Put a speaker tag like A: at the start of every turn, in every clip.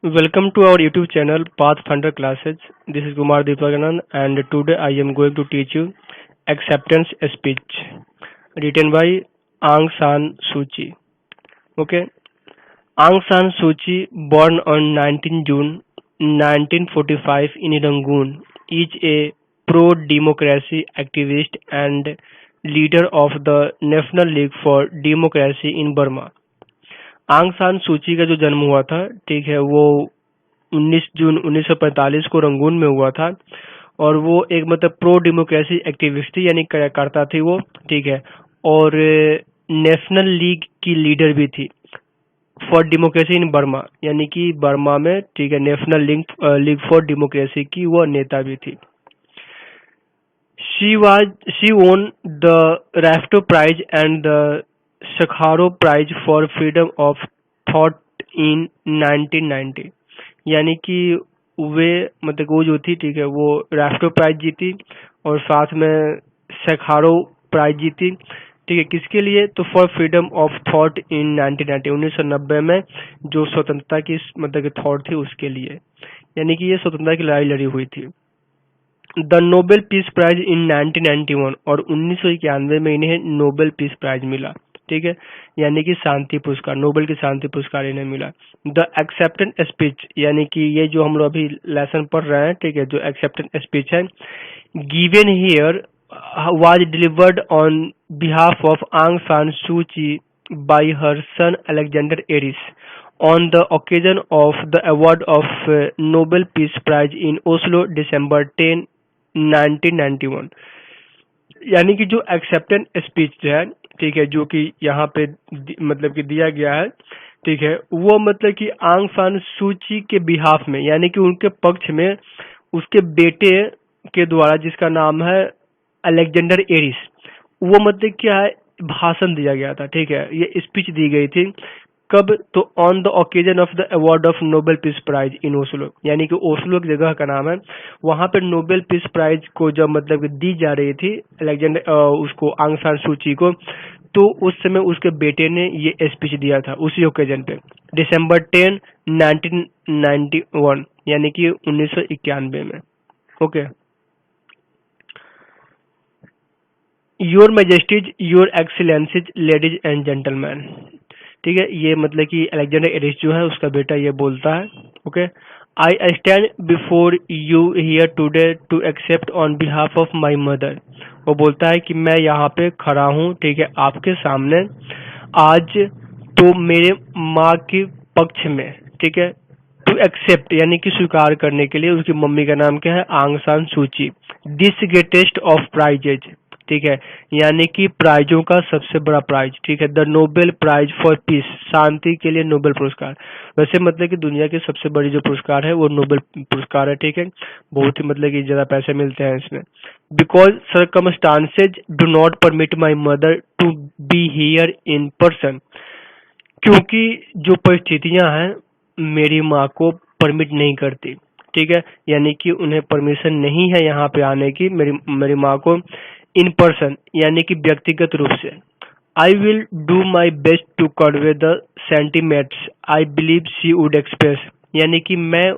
A: Welcome to our YouTube channel Pathfinder Classes. This is Kumar Deepakanand and today I am going to teach you Acceptance Speech written by Aung San Suu Kyi. Okay. Aung San Suu Kyi, born on 19 June 1945 in Rangoon, is a pro-democracy activist and leader of the National League for Democracy in Burma. आंग San सूची का जो जन्म हुआ था, ठीक है, वो 19 जून 1945 को रंगून में हुआ था और वो एक मतलब प्रो डेमोक्रेसी एक्टिविस्ट थी, यानी कार्यकर्ता थी वो, ठीक है, और नेशनल लीग की लीडर भी थी फॉर डेमोक्रेसी इन बर्मा, यानी कि बर्मा में, ठीक है, नेशनल लीग फॉर डेमोक्रेसी की वो नेता भी थी. She won the Rafto Prize and the Sakharov Prize for Freedom of Thought in 1990. यानी कि वे मतलब वो जो थी, ठीक है, वो राफ्टो प्राइज जीती और साथ में सखारो प्राइज जीती, ठीक है, किसके लिए? तो for freedom of thought in 1990 में जो स्वतंत्रता की मतलब थॉट थी उसके लिए, यानी कि ये स्वतंत्रता की लड़ाई लड़ी हुई थी. The Nobel peace prize in 1991 और 1991 में इन्हें नोबेल पीस प्राइज मिला, ठीक है, यानी कि शांति पुरस्कार, नोबेल की शांति पुरस्कार इन्हें मिला. द एक्सेप्टेंस स्पीच, यानी कि ये जो हम लोग अभी लेसन पढ़ रहे हैं, ठीक है, जो एक्सेप्टेंस स्पीच है, given here was delivered on behalf of Aung San Suu की by her son Alexander Aris on the occasion of the award of Nobel Peace Prize in Oslo, December 10, 1991. यानी कि जो एक्सेप्टेंस स्पीच है, ठीक है, जो कि यहाँ पे मतलब कि दिया गया है, ठीक है, वो मतलब कि आंग सान सू की के बिहाफ में, यानी कि उनके पक्ष में उसके बेटे के द्वारा, जिसका नाम है अलेक्जेंडर एरिस, वो मतलब क्या है, भाषण दिया गया था, ठीक है, ये स्पीच दी गई थी. कब? तो on the occasion of the award of Nobel peace prize in Oslo, यानी कि ओस्लो एक जगह का नाम है, वहां पर नोबेल पीस प्राइज को जब मतलब कि दी जा रही थी अलेक्जेंडर उसको आंग सान सू की को, तो उस समय उसके बेटे ने ये स्पीच दिया था उसी ओकेजन पे, दिसंबर 10, 1991, यानी कि 1991 में. Okay. Your majesties, your excellencies, ladies and gentleman, ठीक है, ये मतलब कि अलेक्जेंडर एरिस जो है उसका बेटा ये बोलता है. Okay. I stand before you here today to accept on behalf of my mother. वो बोलता है कि मैं यहाँ पे खड़ा हूँ, ठीक है, आपके सामने आज, तो मेरे माँ के पक्ष में, ठीक है, टू एक्सेप्ट यानी कि स्वीकार करने के लिए. उसकी मम्मी का नाम क्या है? आंग सान सू की. दिस ग्रेटेस्ट ऑफ प्राइजेज, ठीक है, यानी कि प्राइजों का सबसे बड़ा प्राइज, ठीक है, the Nobel prize for peace, शांति के लिए नोबेल पुरस्कार. वैसे मतलब कि दुनिया की सबसे बड़ी जो पुरस्कार है वो नोबेल पुरस्कार है, ठीक है, बहुत ही मतलब कि ज्यादा पैसे मिलते हैं इसमें. Because circumstances do not permit my mother to be here in person, क्योंकि जो परिस्थितियां हैं मेरी माँ को परमिट नहीं करती, ठीक है, यानी कि उन्हें परमिशन नहीं है यहाँ पे आने की, मेरी माँ को, इन पर्सन यानी कि व्यक्तिगत रूप से. I will do my best to convey the sentiments I believe she would express, यानी कि मैं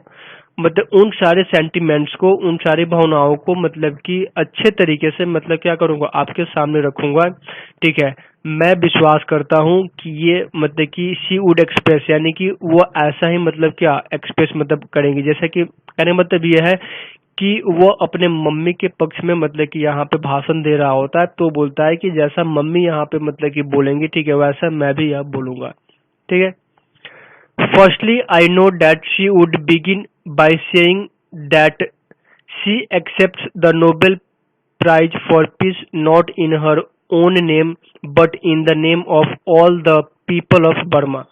A: मतलब उन सारे सेंटिमेंट्स को, उन सारी भावनाओं को मतलब कि अच्छे तरीके से मतलब क्या करूंगा, आपके सामने रखूंगा, ठीक है. मैं विश्वास करता हूं कि ये मतलब कि शी वुड एक्सप्रेस, यानी कि वो ऐसा ही मतलब क्या एक्सप्रेस मतलब करेंगी, जैसा कि कहने का मतलब ये है कि वो अपने मम्मी के पक्ष में मतलब कि यहाँ पे भाषण दे रहा होता है, तो बोलता है कि जैसा मम्मी यहाँ पे मतलब कि बोलेंगी, ठीक है, वैसा मैं भी यहाँ बोलूंगा, ठीक है. Firstly, I know that she would begin by saying that she accepts the Nobel Prize for Peace not in her own name but in the name of all the people of Burma.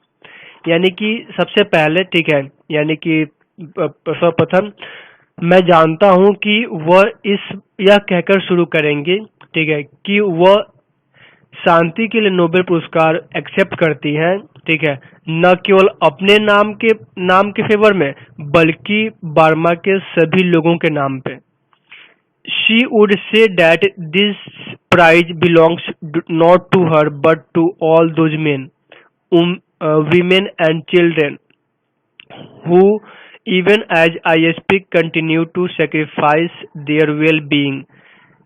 A: यानी कि सबसे पहले, ठीक है, यानी कि सर्वप्रथम मैं जानता हूं कि वह इस यह कहकर शुरू करेंगे, ठीक है, कि वह शांति के लिए नोबेल पुरस्कार एक्सेप्ट करती हैं, ठीक है, न केवल अपने नाम के फेवर में बल्कि बर्मा के सभी लोगों के नाम पे. She would say that this prize belongs not to her but to all those men, women and children who even as I speak continue to sacrifice their well-being,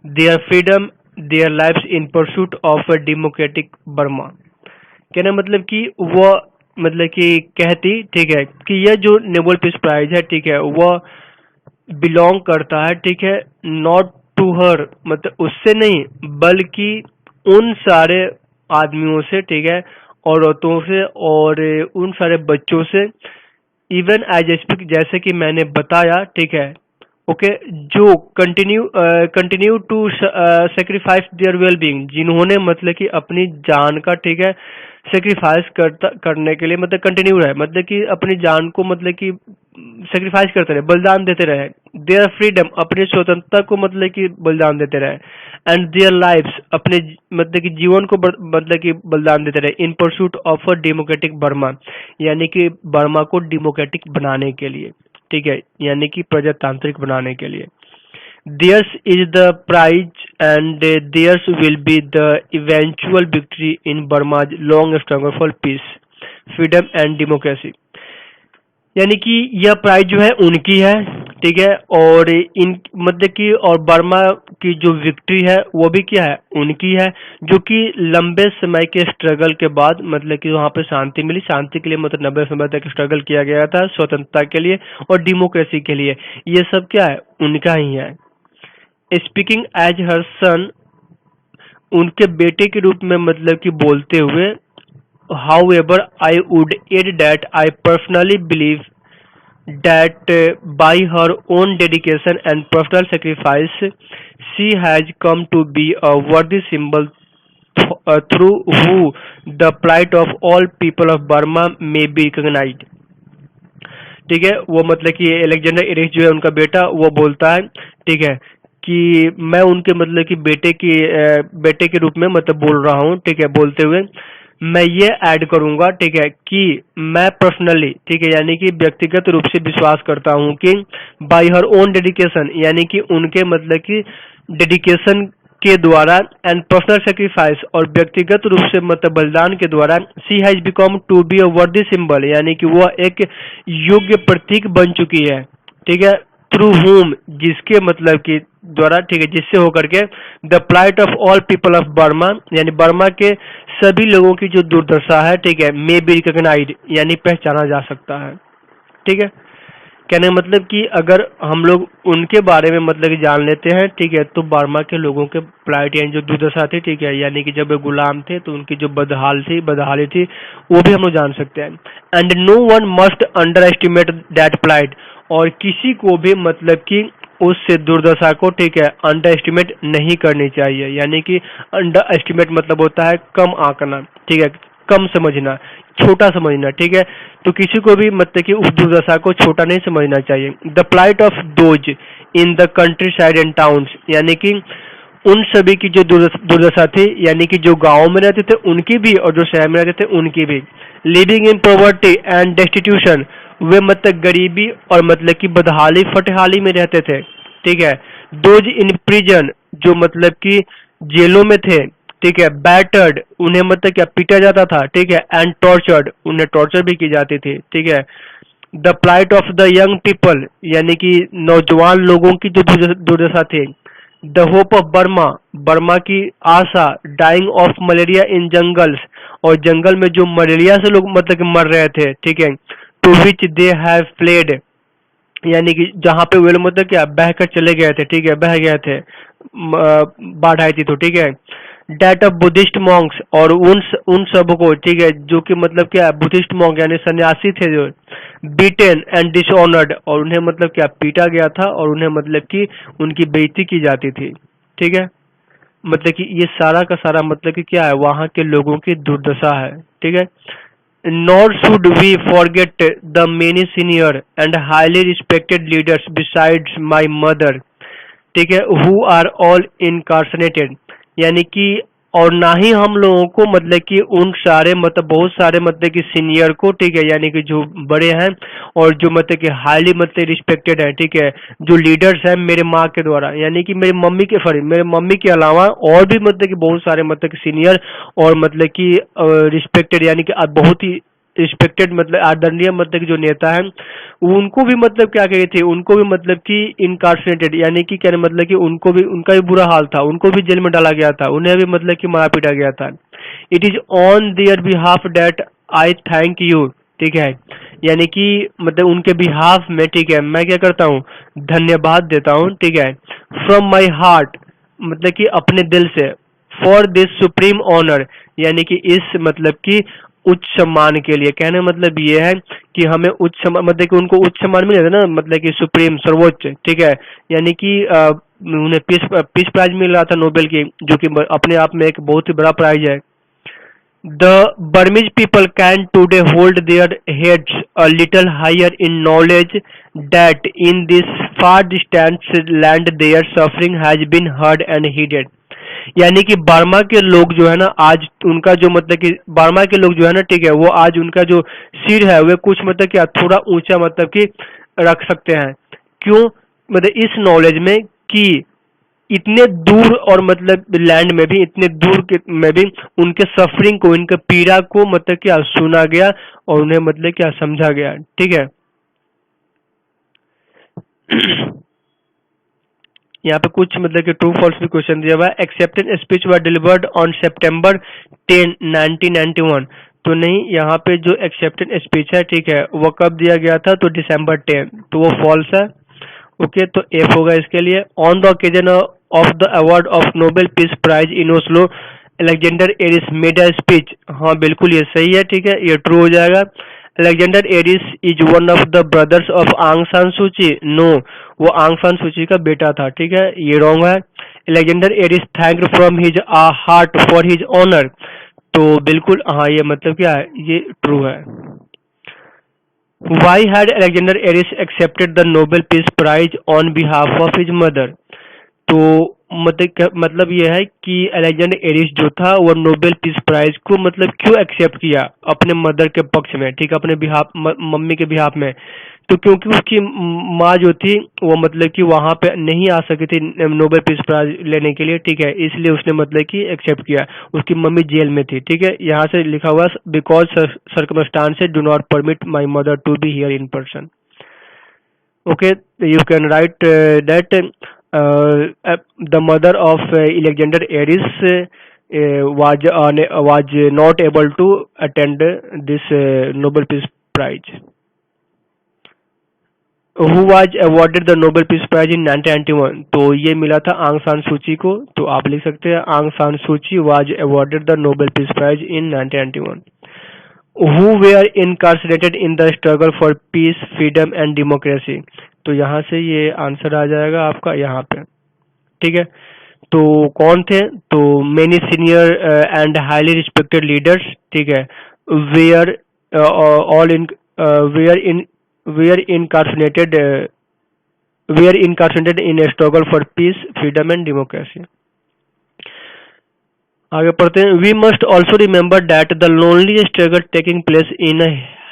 A: their freedom, their lives in pursuit of a democratic Burma। कहना मतलब कि वो मतलब कि कहती, ठीक है, कि यह जो नोबेल पीस प्राइज है, ठीक है, वह बिलोंग करता है, ठीक है, नॉट टू हर, मतलब उससे नहीं, बल्कि उन सारे आदमियों से, ठीक है, औरतों से और उन सारे बच्चों से, इवन एज स्पीक, जैसे कि मैंने बताया, ठीक है, ओके, जो continue to sacrifice their well being, जिन्होंने मतलब कि अपनी जान का, ठीक है, सेक्रीफाइस करने के लिए मतलब कंटिन्यू रहे, मतलब कि अपनी जान को मतलब कि सेक्रीफाइस करते रहे, बलिदान देते रहे, देयर फ्रीडम, अपनी स्वतंत्रता को मतलब कि बलिदान देते रहे, एंड देयर लाइव्स, अपने मतलब कि जीवन को मतलब कि बलिदान देते रहे, इन pursuit of a democratic Burma, यानी कि बर्मा को डेमोक्रेटिक बनाने के लिए, ठीक है, यानी कि प्रजातांत्रिक बनाने के लिए। Theirs is the prize and theirs will be the eventual victory in Burma's long struggle for peace, freedom and democracy। यानी कि यह प्राइज जो है उनकी है, ठीक है, और इन मतलब कि और बर्मा की जो विक्ट्री है वो भी क्या है, उनकी है, जो कि लंबे समय के स्ट्रगल के बाद मतलब कि वहाँ पे शांति मिली, शांति के लिए मतलब 90 समय तक स्ट्रगल किया गया था, स्वतंत्रता के लिए और डेमोक्रेसी के लिए, ये सब क्या है, उनका ही है। स्पीकिंग एज हर सन, उनके बेटे के रूप में मतलब कि बोलते हुए, however I would add that I personally believe that by her own dedication and personal sacrifice she has come to be a worthy symbol through who the plight of all people of Burma may be recognized। ठीक है, वो मतलब कि Alexander Eris जो है उनका बेटा, वो बोलता है, ठीक है, कि मैं उनके मतलब कि बेटे के रूप में मतलब बोल रहा हूँ, ठीक है, बोलते हुए मैं ये ऐड करूंगा, ठीक है, कि मैं पर्सनली, ठीक है, यानी कि व्यक्तिगत रूप से विश्वास करता हूँ कि बाय हर ओन डेडिकेशन, यानी कि उनके मतलब कि डेडिकेशन के द्वारा एंड पर्सनल सेक्रीफाइस, और व्यक्तिगत रूप से मतलब बलिदान के द्वारा, she has become to be a worthy symbol, यानी कि वह एक योग्य प्रतीक बन चुकी है, ठीक है, थ्रू होम, जिसके मतलब कि द्वारा, ठीक है, जिससे होकर के the plight of all people of Burma, यानी बर्मा के सभी लोगों की जो दुर्दशा है, ठीक है, मे बी रिकॉग्नाइज्ड, यानी पहचाना जा सकता है। ठीक है, कहने का मतलब कि अगर हम लोग उनके बारे में मतलब कि जान लेते हैं, ठीक है, तो बर्मा के लोगों के प्लाइट यानी जो दुर्दशा थी, ठीक है, यानी कि जब वे गुलाम थे तो उनकी जो बदहाली थी, वो भी हम लोग जान सकते हैं। And no one must underestimate that plight, और किसी को भी मतलब कि उस दुर्दशा को, ठीक है, अंडर एस्टिमेट नहीं करनी चाहिए, यानी कि अंडर एस्टिमेट मतलब होता है कम आंकना, ठीक है, कम समझना, छोटा समझना, ठीक है, तो किसी को भी मतलब कि उस दुर्दशा को छोटा नहीं समझना चाहिए। The plight of those in the countryside and towns, यानी कि उन सभी की जो दुर्दशा थी, यानी कि जो गाँव में रहते थे उनकी भी और जो शहर में रहते थे उनकी भी, living in poverty and destitution, वे मतलब गरीबी और मतलब कि बदहाली फटहाली में रहते थे, ठीक है। दोज इन प्रिजन, जो मतलब कि जेलों में थे, ठीक है, बैटर्ड, उन्हें मतलब क्या पीटा जाता था, ठीक है, एंड टॉर्चर्ड, उन्हें टॉर्चर भी की जाती थी, ठीक है। The plight of the young people, यानी कि नौजवान लोगों की जो दुर्दशा थी। The hope of Burma, Burma की आशा। Dying of malaria in jungles, और जंगल में जो मलेरिया से लोग मतलब कि मर रहे थे, ठीक है, to which they have fled, यानी कि जहाँ पे वे लोग मतलब क्या बह कर चले गए थे, ठीक है, बह गए थे, बाढ़ आई थी तो, ठीक है। डेट ऑफ बुद्धिस्ट मॉन्क्स, और उन सब को, ठीक है, जो कि मतलब क्या बुद्धिस्ट मॉन्क यानी सन्यासी थे जो, बीटेन एंड डिसऑनर्ड, और उन्हें मतलब क्या पीटा गया था और उन्हें मतलब कि उनकी बेइज्जती की जाती थी, ठीक है। मतलब कि ये सारा का सारा मतलब कि क्या है, वहाँ के लोगों की दुर्दशा है, ठीक है। Nor should we forget the many senior and highly respected leaders besides my mother, ठीक है, who are all incarcerated, यानी कि और ना ही हम लोगों को मतलब कि उन सारे मतलब बहुत सारे मतलब कि सीनियर को, ठीक है, यानी कि जो बड़े हैं और जो मतलब कि हाईली मतलब रिस्पेक्टेड है, ठीक है, जो लीडर्स हैं मेरे माँ के द्वारा, यानी कि मेरे मम्मी के अलावा और भी मतलब कि बहुत सारे मतलब कि सीनियर और मतलब कि रिस्पेक्टेड, यानी कि बहुत ही रिस्पेक्टेड मतलब आदरणीय मतलब कि जो नेता है, उनको भी मतलब क्या कही थी, उनको भी मतलब कि इनकार्सनेटेड यानी कि क्या मतलब कि उनको भी, उनका भी बुरा हाल था, उनको भी जेल में डाला गया था, उन्हें भी मतलब कि मारा पीटा गया था। It is on their behalf that I thank you, ठीक है, यानी कि मतलब उनके बिहाफ में, ठीक है, मैं क्या करता हूँ, धन्यवाद देता हूँ, ठीक है, फ्रॉम माई हार्ट मतलब कि अपने दिल से, फॉर दिस सुप्रीम ऑनर यानी कि इस मतलब कि उच्च सम्मान के लिए। कहने का मतलब ये है कि हमें उच्च सम्मान मतलब कि उनको उच्च सम्मान मिले थे ना, मतलब कि सुप्रीम सर्वोच्च, ठीक है, यानी कि उन्हें पीस प्राइज मिल रहा था नोबेल की, जो कि अपने आप में एक बहुत ही बड़ा प्राइज है। The Burmese people can today hold their heads a little higher in knowledge that in this far distant land their suffering has been heard and heeded। यानी कि बर्मा के लोग जो है ना, आज उनका जो मतलब कि बर्मा के लोग जो है ना, ठीक है, वो आज उनका जो सिर है वे कुछ मतलब क्या थोड़ा ऊंचा मतलब कि रख सकते हैं। क्यों? मतलब इस नॉलेज में कि इतने दूर और मतलब लैंड में भी, इतने दूर के में भी उनके सफरिंग को, इनके पीड़ा को मतलब क्या सुना गया और उन्हें मतलब क्या समझा गया, ठीक है। यहाँ पे कुछ मतलब कि ट्रू फॉल्स भी क्वेश्चन दिया हुआ है। Acceptance speech were delivered on September 10, 1991। तो नहीं, यहाँ पे जो एक्सेप्टेंस स्पीच है, ठीक है, वो कब दिया गया था, तो December 10, तो वो फॉल्स है। ओके, तो एफ होगा इसके लिए। On the occasion of the award of Nobel peace prize in Oslo Alexander Aris made a speech. हाँ बिल्कुल ये सही है, ठीक है, ये ट्रू हो जाएगा। Alexander Aris is one of the brothers of Aung San सूची। नो, वो आंग सान सूची का बेटा था, ठीक है, ये रॉन्ग है। Alexander Aris thanked from his heart for his honour. तो बिल्कुल हाँ, ये मतलब क्या है, ये ट्रू है। Why had Alexander Aris accepted the Nobel Peace Prize on behalf of his mother? तो मतलब ये है कि अलेक्जेंडर एरिस जो था वो नोबेल पीस प्राइज को मतलब क्यों एक्सेप्ट किया अपने मदर के पक्ष में, ठीक है, अपने बिहाफ मम्मी के बिहाफ में। तो क्योंकि उसकी माँ जो थी वो मतलब कि वहां पे नहीं आ सकी थी नोबेल पीस प्राइज लेने के लिए, ठीक है, इसलिए उसने मतलब कि एक्सेप्ट किया। उसकी मम्मी जेल में थी, ठीक है, यहाँ से लिखा हुआ because circumstances do not permit my mother to be here in person. Okay, you can write that the mother of Alexander Aris was not able to attend this Nobel Peace Prize. Who was awarded the Nobel Peace Prize in 1991? तो ये मिला था आंग San सूची को, तो आप लिख सकते हैं आंग सान सूची was awarded the Nobel Peace Prize in 1991. Who were incarcerated in the struggle for peace, freedom and democracy? तो यहाँ से ये आंसर आ जाएगा आपका यहाँ पे, ठीक है। तो कौन थे? तो many senior and highly respected leaders, ठीक है, were all in were in were incarcerated were incarcerated in a struggle for peace, freedom and democracy. आगे पढ़ते हैं। We must also remember that the lonely struggle taking place in a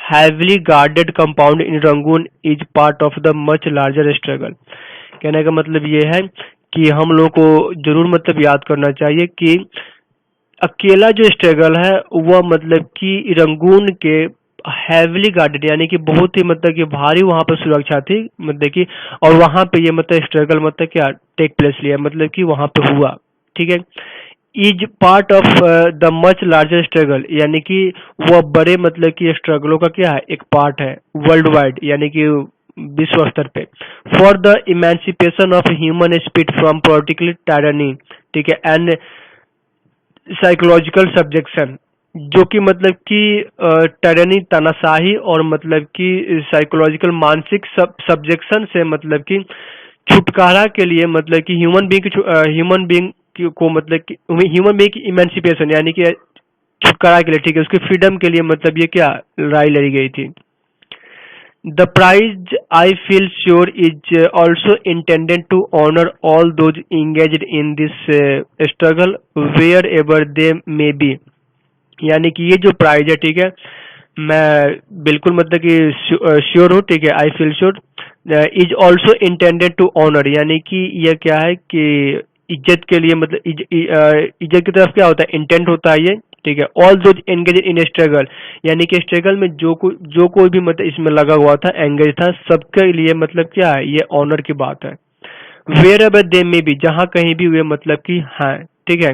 A: heavily guarded compound in Rangoon is part of the much larger struggle. कहने का मतलब ये है कि हम लोगों को जरूर मतलब याद करना चाहिए कि अकेला जो स्ट्रगल है वह मतलब कि रंगून के हैवीली गार्डेड यानी कि बहुत ही मतलब कि भारी वहां पर सुरक्षा थी मतलब कि, और वहां पे ये मतलब स्ट्रगल मतलब क्या टेक प्लेस लिया मतलब कि वहां पे हुआ, ठीक है। Is part of the much larger struggle यानी कि वह बड़े मतलब कि स्ट्रगलों का क्या है, एक पार्ट है वर्ल्ड वाइड यानी कि विश्व स्तर पे। For the emancipation of human speed from political tyranny, ठीक है, एंड साइकोलॉजिकल सब्जेक्शन, जो कि मतलब कि टायरनी तानाशाही और मतलब कि साइकोलॉजिकल मानसिक सब्जेक्शन से मतलब कि छुटकारा के लिए मतलब कि ह्यूमन बींग को मतलब कि ह्यूमन बींग की इमेंसिपेशन यानी कि छुटकारा के लिए, ठीक है, उसकी फ्रीडम के लिए मतलब ये क्या राय लड़ी गई थी। The prize, I feel sure, is also intended to honor all those engaged in this struggle wherever they may be। यानी कि ये जो प्राइज है, ठीक है, मैं बिल्कुल मतलब कि श्योर हूँ, ठीक है, I feel sure. Is also intended to honour यानी कि यह क्या है कि इज्जत के लिए मतलब इज्जत की तरफ क्या होता है, इंटेंट होता है ये, ठीक है। All those engage in struggle, यानी कि स्ट्रगल में जो कोई भी मतलब इसमें लगा हुआ था, एंगेज था, सबके लिए मतलब क्या है, ये ऑनर की बात है। वेयर एवर दे में भी, जहां कहीं भी वे मतलब कि हैं, ठीक है,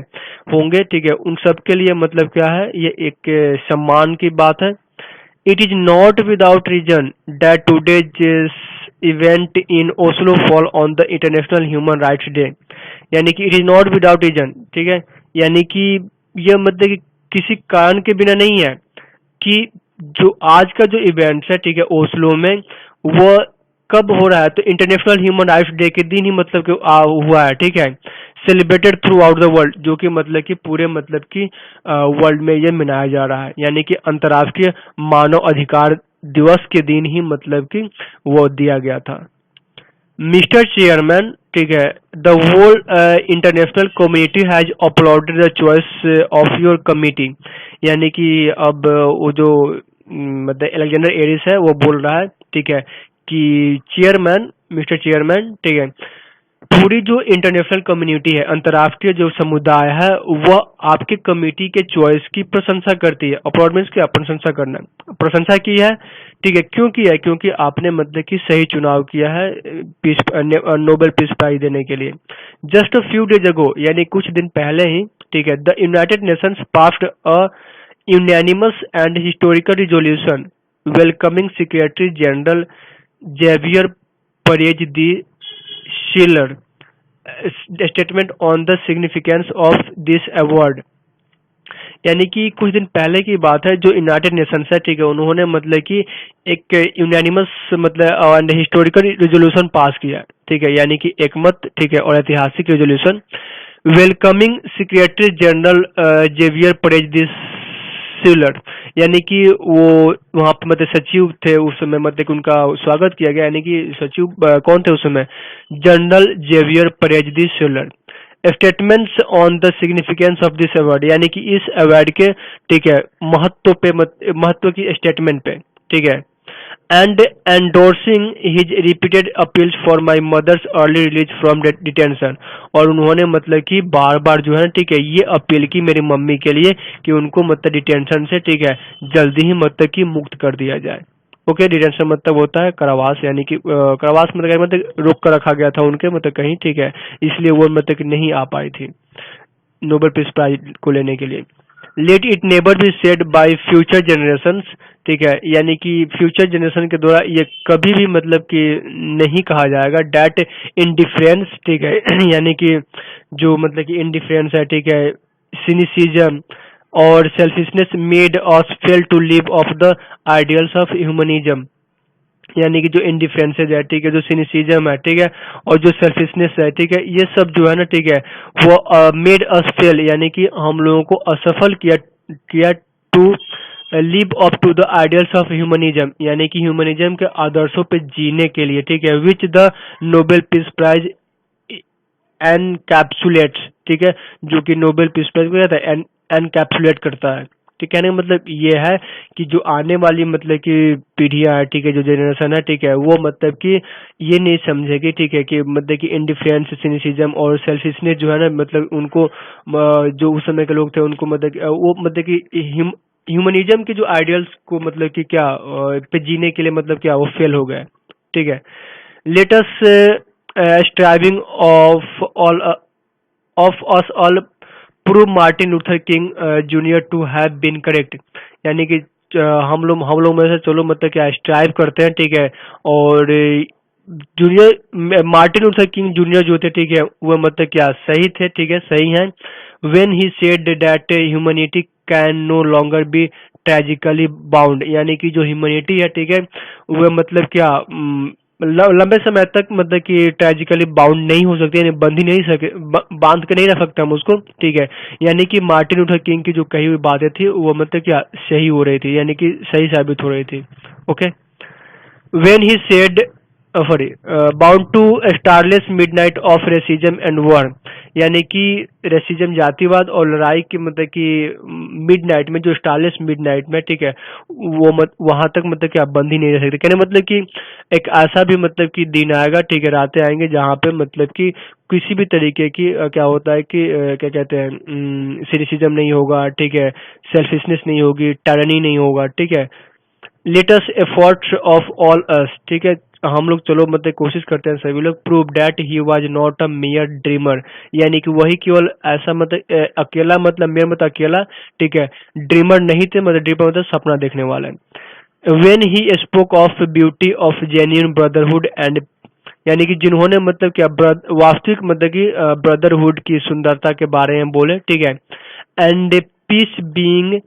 A: होंगे, ठीक है, उन सब के लिए मतलब क्या है, ये एक सम्मान की बात है। It is not without reason that today's event in Oslo fall on the international human rights day, यानी कि it is not without reason, ठीक है, यानी कि यह मतलब कि किसी कारण के बिना नहीं है कि जो आज का जो इवेंट्स है, ठीक है, ओस्लो में, वो कब हो रहा है, तो इंटरनेशनल ह्यूमन राइट्स डे के दिन ही मतलब कि हुआ है, ठीक है, celebrated through out the world, जो कि मतलब कि पूरे मतलब कि वर्ल्ड में ये मनाया जा रहा है, यानी कि अंतर्राष्ट्रीय मानव अधिकार दिवस के दिन ही मतलब कि वो दिया गया था। मिस्टर चेयरमैन, ठीक है, the whole international community has applauded the choice of your committee, यानी कि अब वो जो मतलब अलेक्जेंडर एरिस है वो बोल रहा है, ठीक है, कि चेयरमैन, मिस्टर चेयरमैन, ठीक है, पूरी जो इंटरनेशनल कम्युनिटी है, अंतर्राष्ट्रीय जो समुदाय है, वह आपके कमेटी के चॉइस की प्रशंसा करती है। अपलॉड मीन्स क्या, प्रशंसा करना, प्रशंसा की है, ठीक है, क्यों किया है, क्योंकि आपने मतलब कि सही चुनाव किया है पीस नोबेल पीस प्राइज देने के लिए। Just a few days ago, यानी कुछ दिन पहले ही, ठीक है, the United Nations passed a unanimous and historical resolution welcoming secretary general Javier Perez de Schiller statement on the significance of this award, यानी कि कुछ दिन पहले की बात है, जो यूनाइटेड नेशंस है, ठीक है, उन्होंने मतलब कि एक यूनानिमस मतलब एंड हिस्टोरिकल रेजोल्यूशन पास किया, ठीक है, यानी कि एकमत, ठीक है, और ऐतिहासिक resolution welcoming secretary general Javier Perez de सिलर, यानी कि वो वहाँ पे मतलब सचिव थे उस समय, मतलब कि उनका स्वागत किया गया, यानी कि सचिव कौन थे उस समय, general Javier Perez de Cuellar. Statements on the significance of this award, यानी कि इस अवार्ड के, ठीक है, महत्व पे महत्व की स्टेटमेंट पे, ठीक है, and endorsing his repeated appeals for my mother's early release from detention, और उन्होंने मतलब कि बार बार जो है, ठीक है, ये अपील की मेरी मम्मी के लिए कि उनको मतलब डिटेंशन से, ठीक है, जल्दी ही मतलब कि मुक्त कर दिया जाए। ओके, डिटेंशन मतलब होता है कारावास, यानी कि कारावास मतलब रोक कर रखा गया था उनके मतलब कहीं, ठीक है, इसलिए वो मतलब कि नहीं आ पाई थी नोबेल पीस प्राइज को लेने के लिए। Let it never be said bye future generations, ठीक है, यानी कि फ्यूचर जनरेशन के द्वारा ये कभी भी मतलब कि नहीं कहा जाएगा डैट इनडिफरेंस, ठीक है, यानी कि जो मतलब कि इनडिफरेंस है, ठीक है, सिनिसिज्म और selfishness made us fail to live of the ideals of humanism, यानी कि जो इंडिफरेंसेज है, ठीक है, जो सिनिसिज्म है, ठीक है, और जो सेल्फिशनेस है, ठीक है, ये सब जो है ना, ठीक है, वो मेड अस फेल, यानी कि हम लोगों को असफल किया किया to live up to the ideals of humanism, यानी कि ह्यूमनिज्म के आदर्शों पे जीने के लिए, ठीक है, which the Nobel peace prize encapsulates, ठीक है, जो कि नोबेल पीस प्राइज को कहता है एनकैप्सुलेट करता है। तो कहने का मतलब ये है कि जो आने वाली मतलब कि पीढ़ियां है, ठीक है, जो जनरेशन है, ठीक है, वो मतलब कि ये नहीं समझेगी, ठीक है, कि मतलब कि इंडिफरेंस, सिनिसिज्म और सेल्फिशनेस जो है ना, मतलब उनको जो उस समय के लोग थे उनको मतलब वो मतलब कि ह्यूमनिज्म के जो आइडियल्स को मतलब कि क्या पे जीने के लिए मतलब क्या वो फेल हो गए, ठीक है। Let us striving of us all prove Martin Luther King Junior to have been correct, यानी कि हम लोग में से चलो मतलब क्या स्ट्राइव करते हैं, ठीक है, और junior Martin Luther King junior जो थे, ठीक है, वो मतलब क्या सही थे, ठीक है, सही हैं। When he said that humanity can no longer be tragically bound, यानी कि जो ह्यूमैनिटी है, ठीक है, वो मतलब क्या लंबे समय तक मतलब कि ट्रेजिकली बाउंड नहीं हो सकती, यानी बंध ही नहीं सके, बांध के नहीं रख सकते हम उसको, ठीक है, यानी कि मार्टिन लूथर किंग की जो कही हुई बातें थी वो मतलब क्या सही हो रही थी, यानी कि सही साबित हो रही थी। Okay, when he said bound to a starless midnight of racism and war, यानी कि रेसिज्म जातिवाद और लड़ाई की मतलब कि मिडनाइट में, जो स्टारलेस मिडनाइट में, ठीक है, वो वहां तक मतलब कि आप बंद ही नहीं रह सकते। कहने मतलब कि एक ऐसा भी मतलब कि दिन आएगा, ठीक है, रातें आएंगे जहाँ पे मतलब कि किसी भी तरीके की क्या होता है कि क्या कहते हैं, सिनिसिज्म नहीं होगा, ठीक है, सेल्फिशनेस नहीं होगी, टायरनी नहीं होगा, ठीक है। लेटेस्ट एफर्ट्स ऑफ ऑल अस, ठीक है, हम लोग चलो मतलब कोशिश करते हैं सभी लोग, prove that he was not a mayor dreamer, यानी कि वही केवल ऐसा मतलब अकेला मतलब मेयर मतलब अकेला, ठीक है, ड्रीमर नहीं थे, मतलब ड्रीमर मतलब सपना देखने वाला है। When he spoke of beauty of genuine brotherhood and, यानी कि जिन्होंने मतलब क्या वास्तविक मतलब कि ब्रदरहुड की सुंदरता के बारे में बोले, ठीक है, and peace being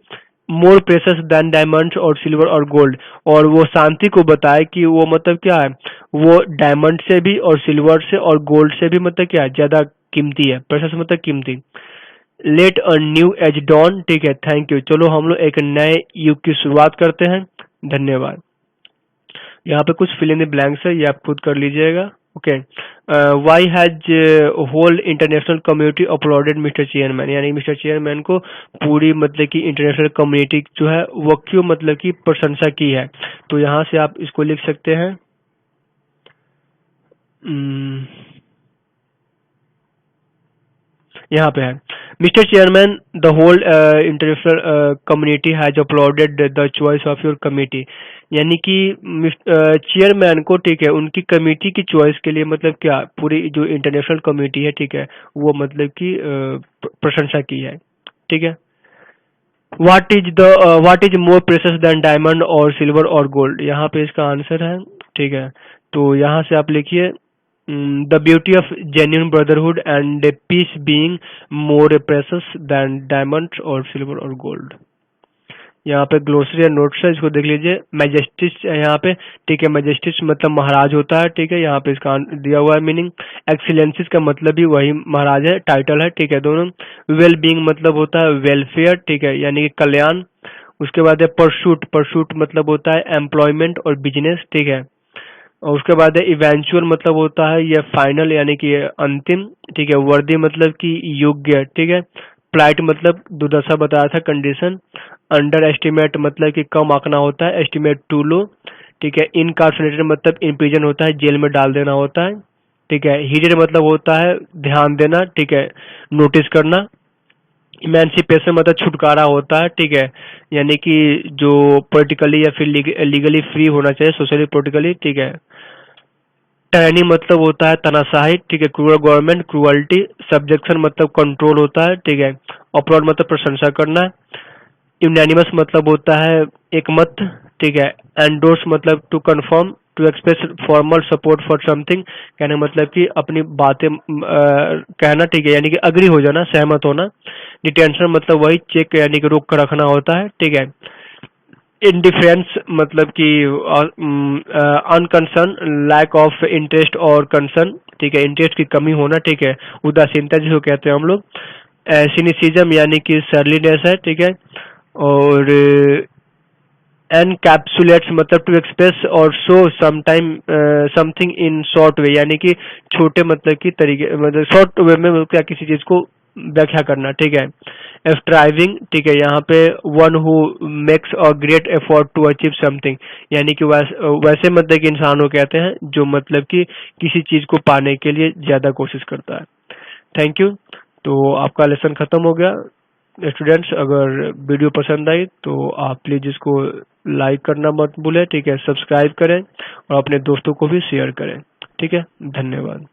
A: more precious than diamonds और सिल्वर और गोल्ड, और वो शांति को बताए कि वो मतलब क्या है, वो डायमंड से भी और सिल्वर से और गोल्ड से भी मतलब क्या है, ज्यादा कीमती है। प्रेशस मतलब कीमती। Let a new age dawn, ठीक है, थैंक यू, चलो हम लोग एक नए युग की शुरुआत करते हैं। धन्यवाद। यहाँ पे कुछ फिल इन द ब्लैंक्स है, ये आप खुद कर लीजिएगा। Okay, why has whole international community applauded mister chairman, यानी मिस्टर चेयरमैन को पूरी मतलब कि इंटरनेशनल कम्युनिटी जो है वो क्यों मतलब कि प्रशंसा की है। तो यहाँ से आप इसको लिख सकते हैं, हम्म, यहाँ पे है, mister chairman the whole international community has applauded the choice of your committee, यानी कि चेयरमैन को, ठीक है, उनकी कमेटी की चॉइस के लिए मतलब क्या पूरी जो इंटरनेशनल कम्युनिटी है, ठीक है, वो मतलब कि प्रशंसा की है, ठीक है। What is more precious than diamond और सिल्वर और गोल्ड, यहाँ पे इसका आंसर है, ठीक है। तो यहाँ से आप लिखिए, the beauty of genuine brotherhood and peace being more precious than diamond और सिल्वर और गोल्ड। यहाँ पे ग्लोसरी या नोट्स है, इसको देख लीजिए। मैजेस्टिस है यहाँ पे, ठीक है, मैजेस्टिस मतलब महाराज होता है, ठीक है, यहाँ पे इसका दिया हुआ है मीनिंग। एक्सीलेंसिस का मतलब भी वही महाराज है, टाइटल है, ठीक है, दोनों। वेल बीइंग मतलब होता है वेलफेयर, ठीक है, यानी कि कल्याण। उसके बाद है परसूट, परसूट मतलब होता है एम्प्लॉयमेंट और बिजनेस, ठीक है। और उसके बाद है इवेंचुअल मतलब होता है ये फाइनल, यानी कि ये अंतिम, ठीक है। वर्दी मतलब कि योग्य, ठीक है। प्लाइट मतलब दुर्दशा बताया था, कंडीशन। अंडर एस्टिमेट मतलब कि कम आंकना होता है, एस्टिमेट टू लो, ठीक है। इनकार्सोनेटेड मतलब इम्प्रिजन होता है, जेल में डाल देना होता है, ठीक है। हीडेड मतलब होता है ध्यान देना, ठीक है, नोटिस करना। इमेंसिपेशन मतलब छुटकारा होता है, ठीक है, यानी कि जो पॉलिटिकली या फिर लीगली फ्री होना चाहिए, सोशली पॉलिटिकली, ठीक है। टाइनी मतलब होता है तनाशाही, ठीक है। Cruel government, cruelty. सब्जेक्शन मतलब कंट्रोल होता है, ठीक है। अपलॉड मतलब प्रशंसा करना। यूनानिमस मतलब होता है एक मत, ठीक है। एंडोर्स मतलब to confirm, to express formal support for something, कहने मतलब कि अपनी बातें कहना, ठीक है, यानी कि अग्री हो जाना, सहमत होना। डिटेंशन मतलब वही चेक यानी कि रोक कर रखना होता है, ठीक है। इंडिफरेंस मतलब कि अनकंसर्न, लैक ऑफ इंटरेस्ट और कंसर्न, ठीक है, इंटरेस्ट की कमी होना, ठीक है, उदासीनता जिसको कहते हैं हम लोग। सिनिसिज्म यानी कि सरलीनेस है, ठीक है। और एनकैप्सुलेट्स मतलब टू एक्सप्रेस और show sometime something in short way, यानी कि छोटे मतलब की तरीके, मतलब शॉर्ट वे में मतलब क्या किसी चीज को व्याख्या करना, ठीक है। स्ट्राइविंग, ठीक है, यहाँ पे one who makes a great effort to achieve something, यानी कि वैसे मतलब कि इंसान को कहते हैं जो मतलब कि किसी चीज को पाने के लिए ज्यादा कोशिश करता है। Thank you. तो आपका लेसन खत्म हो गया। स्टूडेंट्स, अगर वीडियो पसंद आई तो आप प्लीज इसको लाइक करना मत भूलें, ठीक है, सब्सक्राइब करें और अपने दोस्तों को भी शेयर करें, ठीक है। धन्यवाद।